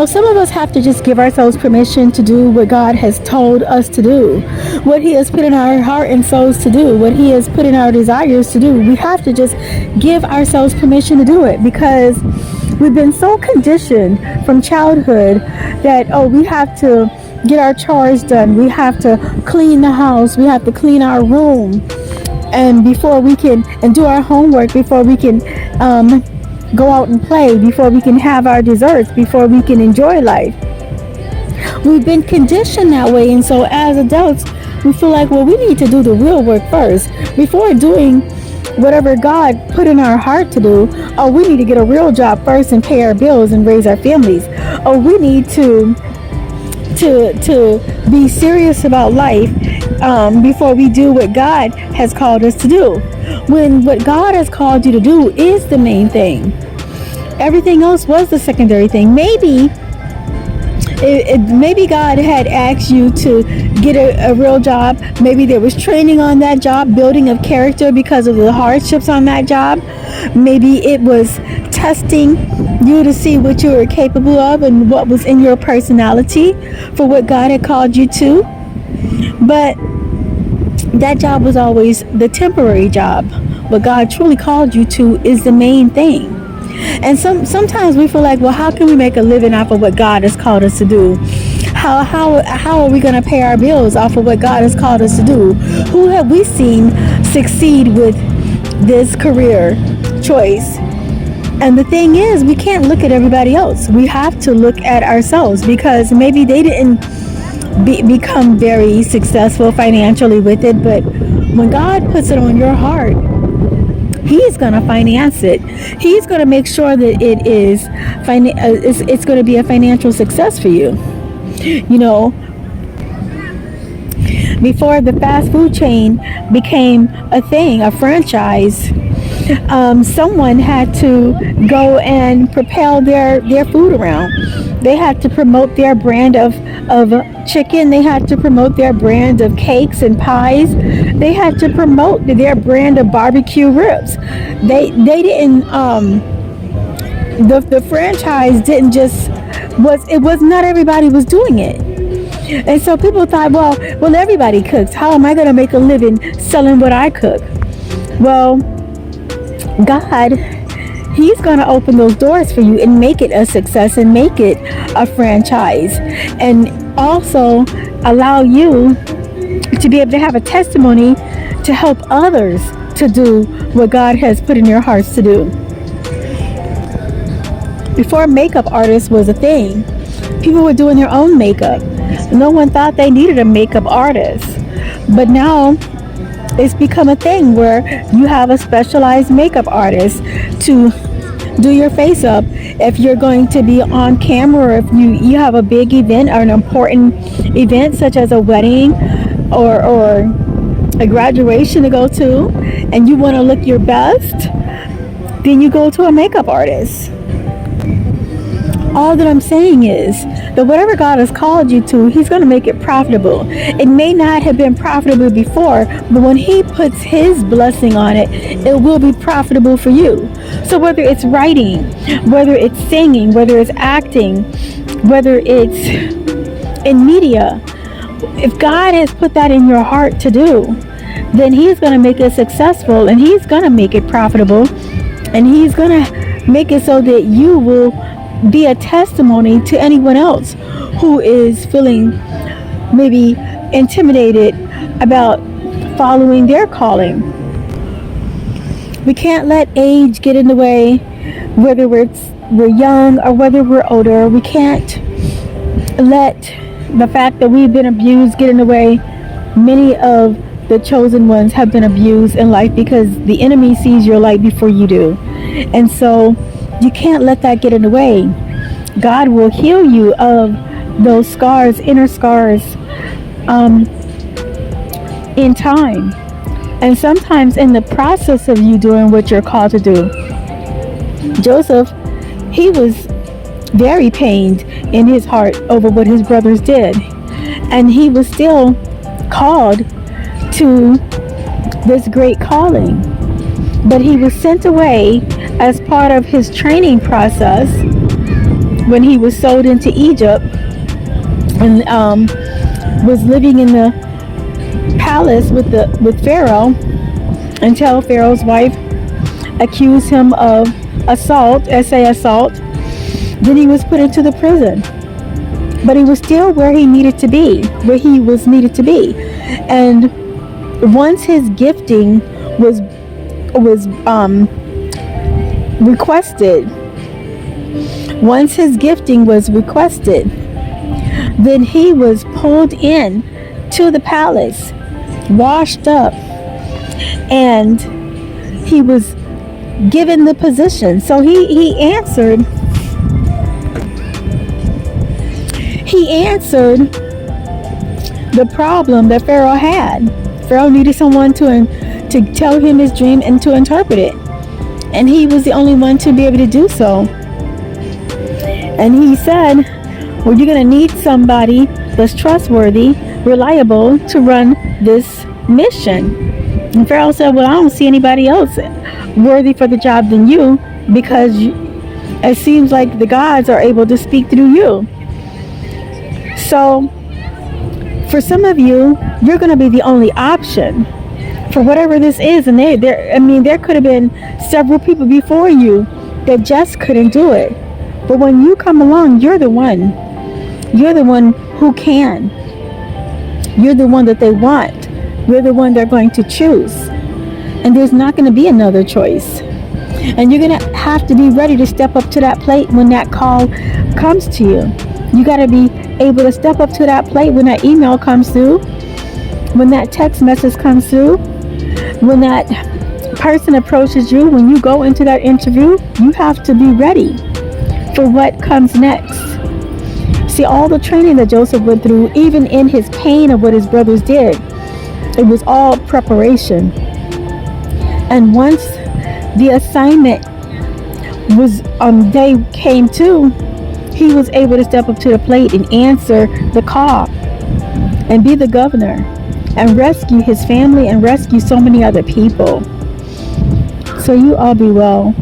Some of us have to just give ourselves permission to do what God has told us to do, what He has put in our heart and souls to do, what He has put in our desires to do. We have to just give ourselves permission to do it, because we've been so conditioned from childhood that, we have to get our chores done. We have to clean the house. We have to clean our room. And before we can, and do our homework, before we can go out and play, before we can have our desserts, before we can enjoy life. We've been conditioned that way, and so as adults, we feel like, well, we need to do the real work first before doing whatever God put in our heart to do. Oh, we need to get a real job first and pay our bills and raise our families. Oh, we need to be serious about life before we do what God has called us to do. When what God has called you to do is the main thing. Everything else was the secondary thing. Maybe God had asked you to get a real job. Maybe there was training on that job, building of character because of the hardships on that job. Maybe it was testing you to see what you were capable of and what was in your personality for what God had called you to. But that job was always the temporary job. What God truly called you to is the main thing. And sometimes we feel like, well, how can we make a living off of what God has called us to do? How are we going to pay our bills off of what God has called us to do? Who have we seen succeed with this career choice? And the thing is, we can't look at everybody else. We have to look at ourselves, because maybe they didn't become very successful financially with it, but when God puts it on your heart, He's going to finance it. He's going to make sure that it's going to be a financial success for you. Before the fast food chain became a thing, a franchise, someone had to go and propel their food around. They had to promote their brand of chicken. They had to promote their brand of cakes and pies. They had to promote their brand of barbecue ribs. They didn't, the franchise didn't just, it was not everybody was doing it. And so people thought, well, everybody cooks. How am I going to make a living selling what I cook? Well, God, He's going to open those doors for you and make it a success and make it a franchise, and also allow you to be able to have a testimony to help others to do what God has put in your hearts to do. Before makeup artists was a thing, people were doing their own makeup. No one thought they needed a makeup artist. But now it's become a thing where you have a specialized makeup artist to do your face up. If you're going to be on camera, or if you have a big event or an important event such as a wedding or a graduation to go to, and you want to look your best, then you go to a makeup artist. All that I'm saying is that whatever God has called you to, He's going to make it profitable. It may not have been profitable before, but when He puts His blessing on it, it will be profitable for you. So whether it's writing, whether it's singing, whether it's acting, whether it's in media, if God has put that in your heart to do, then He's going to make it successful, and He's going to make it profitable, and He's going to make it so that you will be a testimony to anyone else who is feeling maybe intimidated about following their calling. We can't let age get in the way, whether we're young or whether we're older. We can't let the fact that we've been abused get in the way. Many of the chosen ones have been abused in life because the enemy sees your light before you do. And so you can't let that get in the way. God will heal you of those scars, inner scars, in time. And sometimes in the process of you doing what you're called to do. Joseph, he was very pained in his heart over what his brothers did. And he was still called to this great calling. But he was sent away as part of his training process when he was sold into Egypt and was living in the palace with Pharaoh until Pharaoh's wife accused him of assault, assault. Then he was put into the prison. But he was still where he needed to be, where he was needed to be. And once his gifting was requested, then he was pulled in to the palace, washed up, and he was given the position. So he answered the problem that Pharaoh had. Pharaoh needed someone to tell him his dream and to interpret it, and he was the only one to be able to do so. And he said, well, you're going to need somebody that's trustworthy, reliable to run this mission. And Pharaoh said, well, I don't see anybody else worthy for the job than you, because it seems like the gods are able to speak through you. So for some of you, you're going to be the only option for whatever this is. And there could have been several people before you that just couldn't do it. But when you come along, you're the one who can. You're the one that they want. You're the one they're going to choose. And there's not going to be another choice. And you're going to have to be ready to step up to that plate when that call comes to you. You got to be able to step up to that plate when that email comes through, when that text message comes through, when that person approaches you, when you go into that interview. You have to be ready for what comes next. See, all the training that Joseph went through, even in his pain of what his brothers did, it was all preparation. And once the assignment was day came to, he was able to step up to the plate and answer the call and be the governor and rescue his family and rescue so many other people. So you all be well.